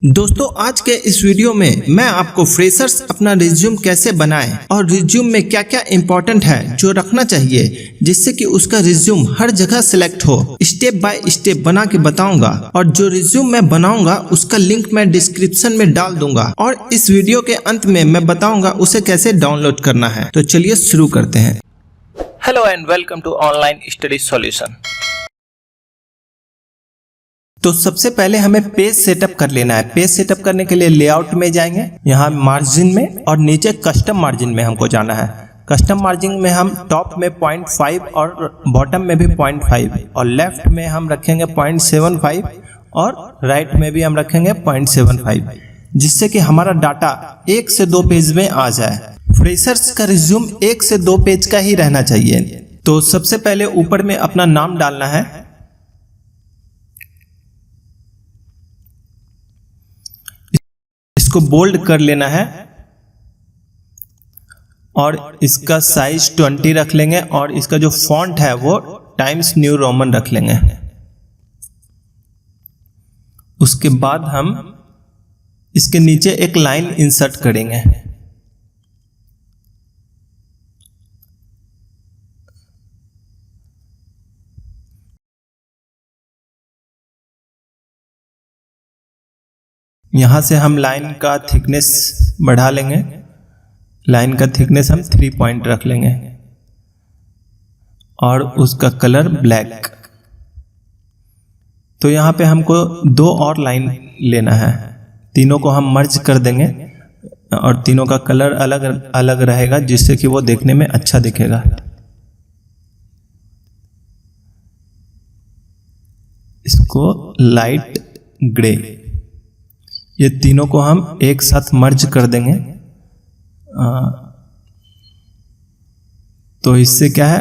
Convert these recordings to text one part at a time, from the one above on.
दोस्तों आज के इस वीडियो में मैं आपको फ्रेशर्स अपना रिज्यूम कैसे बनाएं और रिज्यूम में क्या क्या इंपॉर्टेंट है जो रखना चाहिए जिससे कि उसका रिज्यूम हर जगह सिलेक्ट हो, स्टेप बाय स्टेप बना के बताऊंगा। और जो रिज्यूम मैं बनाऊंगा उसका लिंक मैं डिस्क्रिप्शन में डाल दूंगा और इस वीडियो के अंत में मैं बताऊंगा उसे कैसे डाउनलोड करना है। तो चलिए शुरू करते हैं। Hello and welcome to online study solution. तो सबसे पहले हमें पेज सेटअप कर लेना है। पेज सेटअप करने के लिए लेआउट में जाएंगे, यहाँ मार्जिन में, और नीचे कस्टम मार्जिन में हमको जाना है। कस्टम मार्जिन में हम टॉप में 0.5 और बॉटम में भी 0.5 और लेफ्ट में हम रखेंगे 0.75 और राइट में भी हम रखेंगे 0.75, जिससे कि हमारा डाटा 1 से 2 पेज में आ जाए। फ्रेशर्स का रिज्यूम 1 से 2 पेज का ही रहना चाहिए। तो सबसे पहले ऊपर में अपना नाम डालना है। इसको बोल्ड कर लेना है और इसका साइज 20 रख लेंगे और इसका जो फॉन्ट है वो टाइम्स न्यू रोमन रख लेंगे। उसके बाद हम इसके नीचे एक लाइन इंसर्ट करेंगे। यहां से हम लाइन का थिकनेस बढ़ा लेंगे। लाइन का थिकनेस हम 3 पॉइंट रख लेंगे और उसका कलर ब्लैक। तो यहाँ पे हमको 2 और लाइन लेना है, तीनों को हम मर्ज कर देंगे और तीनों का कलर अलग अलग रहेगा जिससे कि वो देखने में अच्छा दिखेगा। इसको लाइट ग्रे, ये तीनों को हम एक साथ मर्ज कर देंगे। तो इससे क्या है,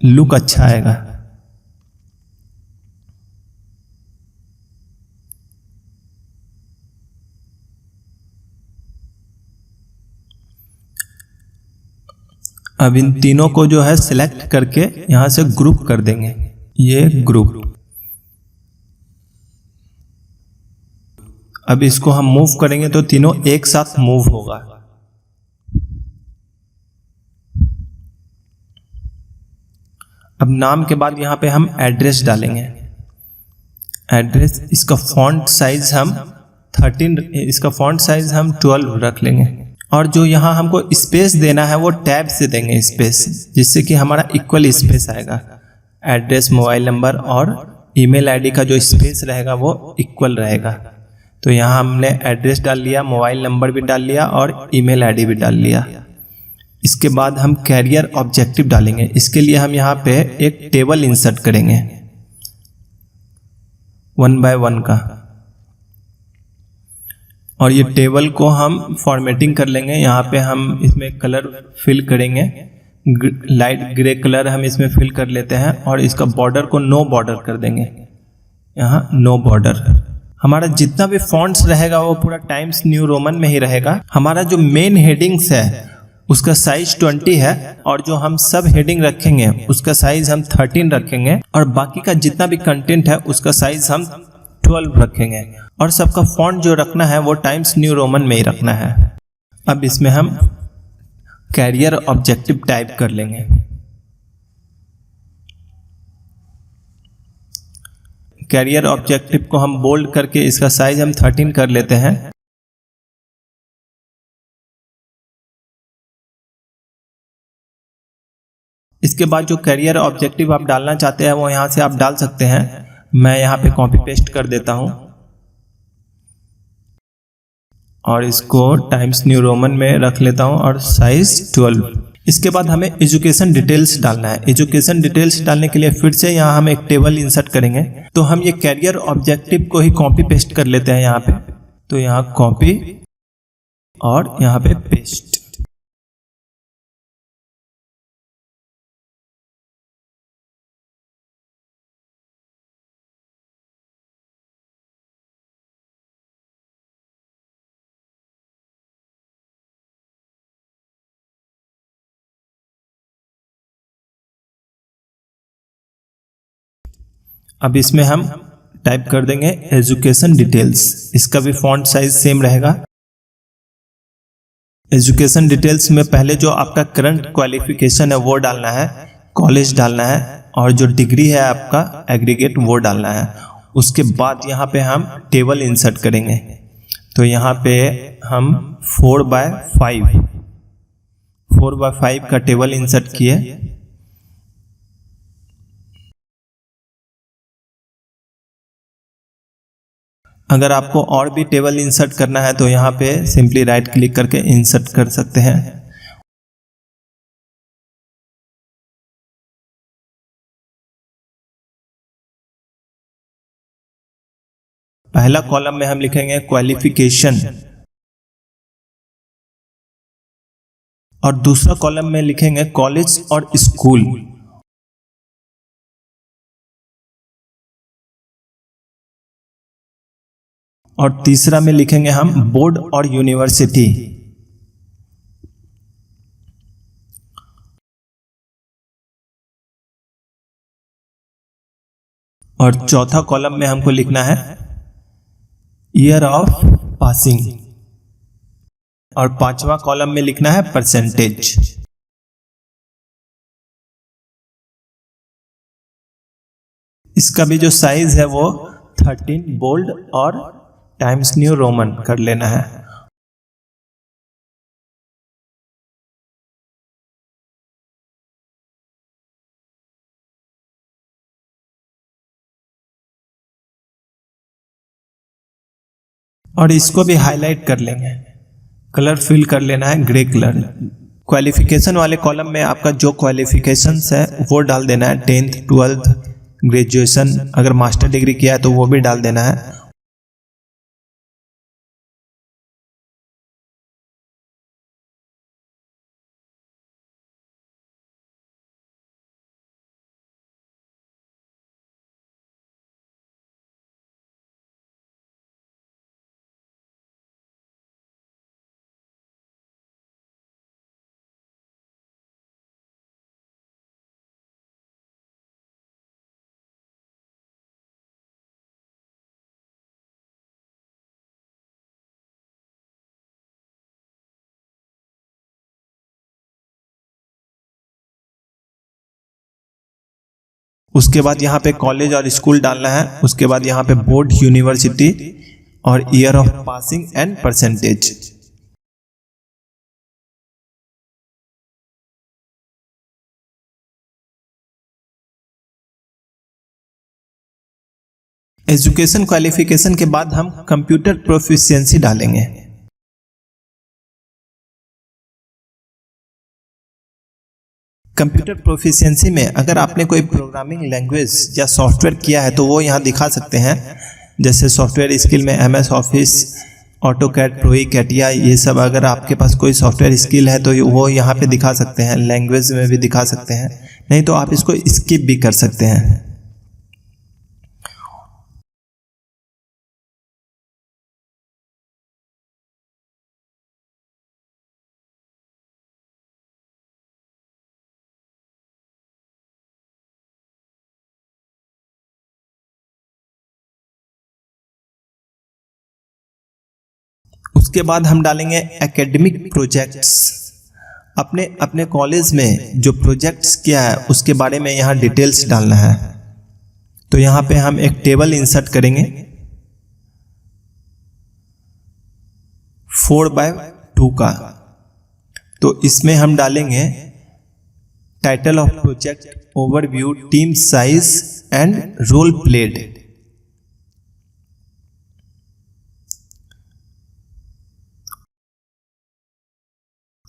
लुक अच्छा आएगा। अब इन तीनों को जो है सिलेक्ट करके यहां से ग्रुप कर देंगे। ये ग्रुप। अब इसको हम मूव करेंगे तो तीनों एक साथ मूव होगा। अब नाम के बाद यहां पे हम एड्रेस डालेंगे। एड्रेस, इसका फॉन्ट साइज हम 13, इसका फॉन्ट साइज हम 12 रख लेंगे। और जो यहां हमको स्पेस देना है वो टैब से देंगे स्पेस, जिससे कि हमारा इक्वल स्पेस आएगा। एड्रेस, मोबाइल नंबर और ईमेल आईडी का जो स्पेस रहेगा वो इक्वल रहेगा। तो यहाँ हमने एड्रेस डाल लिया, मोबाइल नंबर भी डाल लिया और ईमेल आईडी भी डाल लिया। इसके बाद हम कैरियर ऑब्जेक्टिव डालेंगे। इसके लिए हम यहाँ पे एक टेबल इंसर्ट करेंगे 1 बाय 1 का, और ये टेबल को हम फॉर्मेटिंग कर लेंगे। यहाँ पे हम इसमें कलर फिल करेंगे, लाइट ग्रे कलर हम इसमें फिल कर लेते हैं और इसका बॉर्डर को नो बॉर्डर कर देंगे। यहाँ नो बॉर्डर। हमारा जितना भी फॉन्ट्स रहेगा वो पूरा टाइम्स न्यू रोमन में ही रहेगा। हमारा जो मेन हेडिंग्स है उसका साइज 20 है और जो हम सब हेडिंग रखेंगे उसका साइज हम 13 रखेंगे और बाकी का जितना भी कंटेंट है उसका साइज हम 12 रखेंगे। और सबका फॉन्ट जो रखना है वो टाइम्स न्यू रोमन में ही रखना है। अब इसमें हम कैरियर ऑब्जेक्टिव टाइप कर लेंगे। कैरियर ऑब्जेक्टिव को हम बोल्ड करके इसका साइज हम 13 कर लेते हैं। इसके बाद जो कैरियर ऑब्जेक्टिव आप डालना चाहते हैं वो यहां से आप डाल सकते हैं। मैं यहां पे कॉपी पेस्ट कर देता हूं और इसको टाइम्स न्यू रोमन में रख लेता हूं और साइज 12। इसके बाद हमें एजुकेशन डिटेल्स डालना है। एजुकेशन डिटेल्स डालने के लिए फिर से यहाँ हम एक टेबल इंसर्ट करेंगे। तो हम ये कैरियर ऑब्जेक्टिव को ही कॉपी पेस्ट कर लेते हैं यहाँ पे। तो यहाँ कॉपी और यहाँ पे पेस्ट। अब इसमें हम टाइप कर देंगे एजुकेशन डिटेल्स। इसका भी फॉन्ट साइज सेम रहेगा। एजुकेशन डिटेल्स में पहले जो आपका करंट क्वालिफिकेशन है वो डालना है, कॉलेज डालना है, और जो डिग्री है आपका एग्रीगेट वो डालना है। उसके बाद यहाँ पे हम टेबल इंसर्ट करेंगे। तो यहाँ पे हम 4x5 का टेबल इंसर्ट किए। अगर आपको और भी टेबल इंसर्ट करना है तो यहाँ पे सिंपली राइट क्लिक करके इंसर्ट कर सकते हैं। पहला कॉलम में हम लिखेंगे क्वालिफिकेशन और दूसरा कॉलम में लिखेंगे कॉलेज और स्कूल। और तीसरा में लिखेंगे हम बोर्ड और यूनिवर्सिटी। और चौथा कॉलम में हमको लिखना है ईयर ऑफ पासिंग। और पांचवा कॉलम में लिखना है परसेंटेज। इसका भी जो साइज है वो 13 बोल्ड और टाइम्स न्यू रोमन कर लेना है। और इसको भी हाईलाइट कर लेंगे, कलर फिल कर लेना है ग्रे कलर। क्वालिफिकेशन वाले कॉलम में आपका जो क्वालिफिकेशंस है वो डाल देना है, 10th 12th ग्रेजुएशन, अगर मास्टर डिग्री किया है तो वो भी डाल देना है। उसके बाद यहाँ पे कॉलेज और स्कूल डालना है। उसके बाद यहाँ पे बोर्ड, यूनिवर्सिटी और year of passing and percentage. Education qualification के बाद हम कंप्यूटर प्रोफिशिएंसी डालेंगे। कंप्यूटर प्रोफिशिएंसी में अगर आपने कोई प्रोग्रामिंग लैंग्वेज या सॉफ्टवेयर किया है तो वो यहाँ दिखा सकते हैं। जैसे सॉफ्टवेयर स्किल में MS ऑफिस, ऑटोकैड, प्रोई, कैटिया, ये सब अगर आपके पास कोई सॉफ्टवेयर स्किल है तो वो यहाँ पे दिखा सकते हैं। लैंग्वेज में भी दिखा सकते हैं, नहीं तो आप इसको स्किप भी कर सकते हैं। उसके बाद हम डालेंगे एकेडमिक प्रोजेक्ट्स। अपने अपने कॉलेज में जो प्रोजेक्ट्स किया है उसके बारे में यहाँ डिटेल्स डालना है। तो यहाँ पे हम एक टेबल इंसर्ट करेंगे 4x2 का। तो इसमें हम डालेंगे title of project, overview, team size and role played.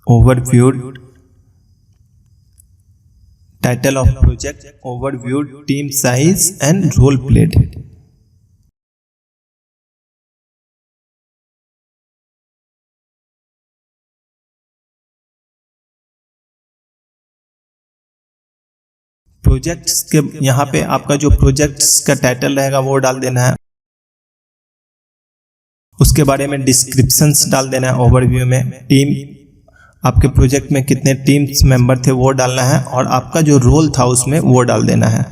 Overview, title of project, overview, team size and role played. Projects के यहाँ पे आपका जो प्रोजेक्ट्स का टाइटल रहेगा वो डाल देना है। उसके बारे में डिस्क्रिप्शंस डाल देना है। ओवरव्यू में टीम, आपके प्रोजेक्ट में कितने टीम्स मेंबर थे वो डालना है, और आपका जो रोल था उसमें वो डाल देना है।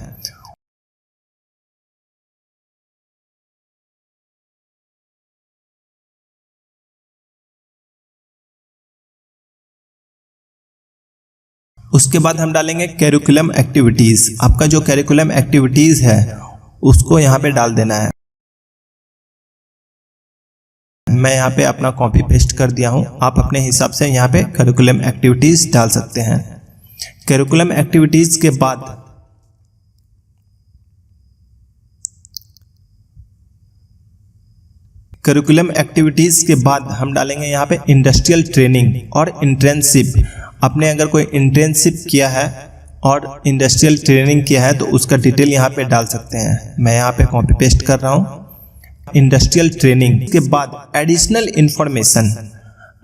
उसके बाद हम डालेंगे कैरिकुलम एक्टिविटीज़। आपका जो कैरिकुलम एक्टिविटीज़ है उसको यहाँ पे डाल देना है। मैं यहाँ पे अपना कॉपी पेस्ट कर दिया हूँ। आप अपने हिसाब से यहाँ पे कैरिकुलम एक्टिविटीज़ डाल सकते हैं। कैरिकुलम एक्टिविटीज़ के बाद हम डालेंगे यहाँ पे इंडस्ट्रियल ट्रेनिंग और इंटर्नशिप। आपने अगर कोई इंटर्नशिप किया है और इंडस्ट्रियल ट्रेनिंग किया है तो उसका डिटेल यहाँ पे डाल सकते हैं। मैं यहाँ पे कॉपी पेस्ट कर रहा हूँ। इंडस्ट्रियल ट्रेनिंग के बाद एडिशनल इंफॉर्मेशन,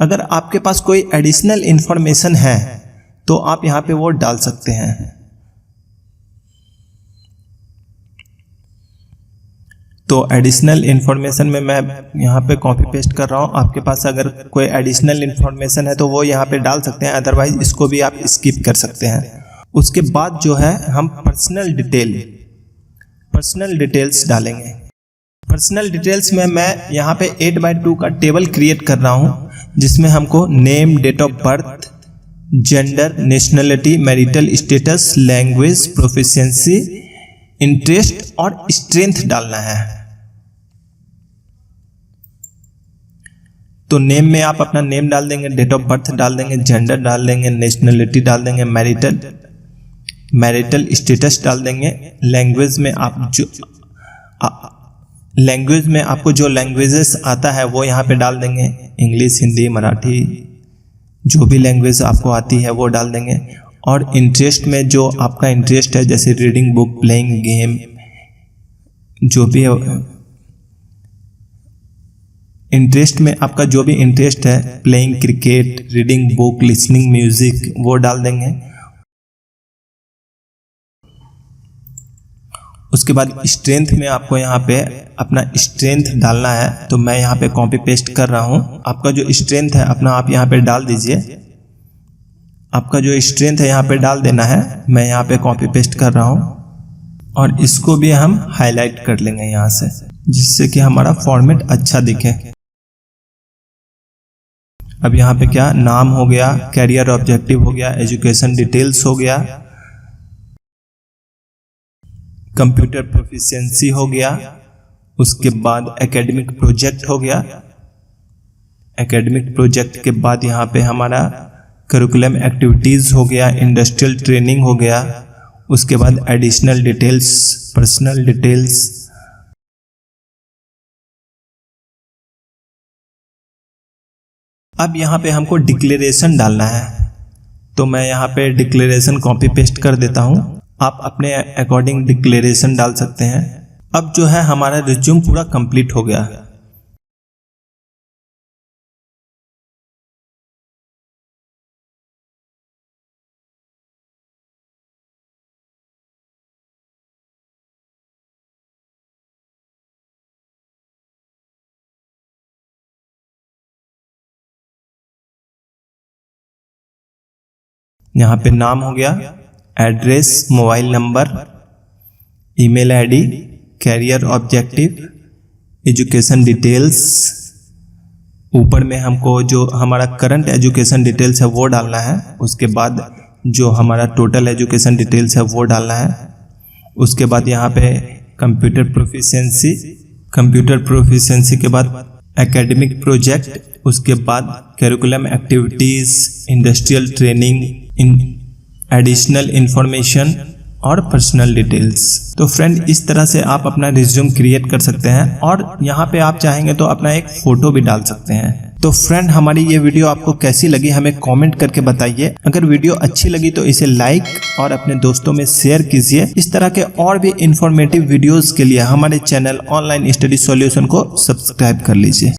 अगर आपके पास कोई एडिशनल इंफॉर्मेशन है तो आप यहाँ पे वो डाल सकते हैं। तो एडिशनल इंफॉर्मेशन में मैं यहाँ पे कॉपी पेस्ट कर रहा हूँ। आपके पास अगर कोई एडिशनल इंफॉर्मेशन है तो वो यहाँ पे डाल सकते हैं, अदरवाइज इसको भी आप स्किप कर सकते हैं। उसके बाद जो है हम पर्सनल डिटेल्स डालेंगे। पर्सनल डिटेल्स में मैं यहाँ पे 8x2 का टेबल क्रिएट कर रहा हूँ, जिसमें हमको name, date of birth, gender, nationality, marital status, language, proficiency, interest और स्ट्रेंथ डालना है। तो नेम में आप अपना नेम डाल देंगे, डेट ऑफ बर्थ डाल देंगे, जेंडर डाल देंगे, नेशनलिटी डाल देंगे, मैरिटल स्टेटस डाल देंगे। लैंग्वेज में आपको जो लैंग्वेजेस आता है वो यहाँ पे डाल देंगे, इंग्लिश, हिंदी, मराठी, जो भी लैंग्वेज आपको आती है वो डाल देंगे। और इंटरेस्ट में जो आपका इंटरेस्ट है, जैसे रीडिंग बुक, प्लेइंग गेम, जो भी इंटरेस्ट में आपका जो भी इंटरेस्ट है, playing cricket, reading book, listening music, वो डाल देंगे। उसके बाद स्ट्रेंथ में आपको यहाँ पे अपना स्ट्रेंथ डालना है। तो मैं यहाँ पे कॉपी पेस्ट कर रहा हूँ। आपका जो स्ट्रेंथ है अपना आप यहाँ पे डाल दीजिए। आपका जो स्ट्रेंथ है यहाँ पे डाल देना है। मैं यहाँ पे कॉपी पेस्ट कर रहा हूँ और इसको भी हम हाईलाइट कर लेंगे यहाँ से, जिससे कि हमारा फॉर्मेट अच्छा दिखे। अब यहाँ पे क्या नाम हो गया, कैरियर ऑब्जेक्टिव हो गया, एजुकेशन डिटेल्स हो गया, कंप्यूटर प्रोफिशिएंसी हो गया, उसके बाद एकेडमिक प्रोजेक्ट हो गया। एकेडमिक प्रोजेक्ट के बाद यहाँ पे हमारा करिकुलम एक्टिविटीज़ हो गया, इंडस्ट्रियल ट्रेनिंग हो गया, उसके बाद एडिशनल डिटेल्स, पर्सनल डिटेल्स। अब यहाँ पे हमको डिक्लेरेशन डालना है। तो मैं यहाँ पे डिक्लेरेशन कॉपी पेस्ट कर देता हूँ। आप अपने अकॉर्डिंग डिक्लेरेशन डाल सकते हैं। अब जो है हमारा रिज्यूम पूरा कंप्लीट हो गया। यहाँ पे नाम हो गया, address, mobile number, email ID, career objective, education details. ऊपर में हमको जो हमारा करंट एजुकेशन डिटेल्स है वो डालना है। उसके बाद जो हमारा टोटल एजुकेशन डिटेल्स है वो डालना है। उसके बाद यहाँ पे कंप्यूटर प्रोफिशिएंसी के बाद एकेडमिक प्रोजेक्ट, उसके बाद curriculum activities, industrial training, additional information और पर्सनल डिटेल्स। तो फ्रेंड, इस तरह से आप अपना रिज्यूम क्रिएट कर सकते हैं और यहाँ पे आप चाहेंगे तो अपना एक फ़ोटो भी डाल सकते हैं। तो फ्रेंड, हमारी ये वीडियो आपको कैसी लगी हमें कमेंट करके बताइए। अगर वीडियो अच्छी लगी तो इसे लाइक और अपने दोस्तों में शेयर कीजिए। इस तरह के और भी इंफॉर्मेटिव वीडियोस के लिए हमारे चैनल ऑनलाइन स्टडी सॉल्यूशन को सब्सक्राइब कर लीजिए।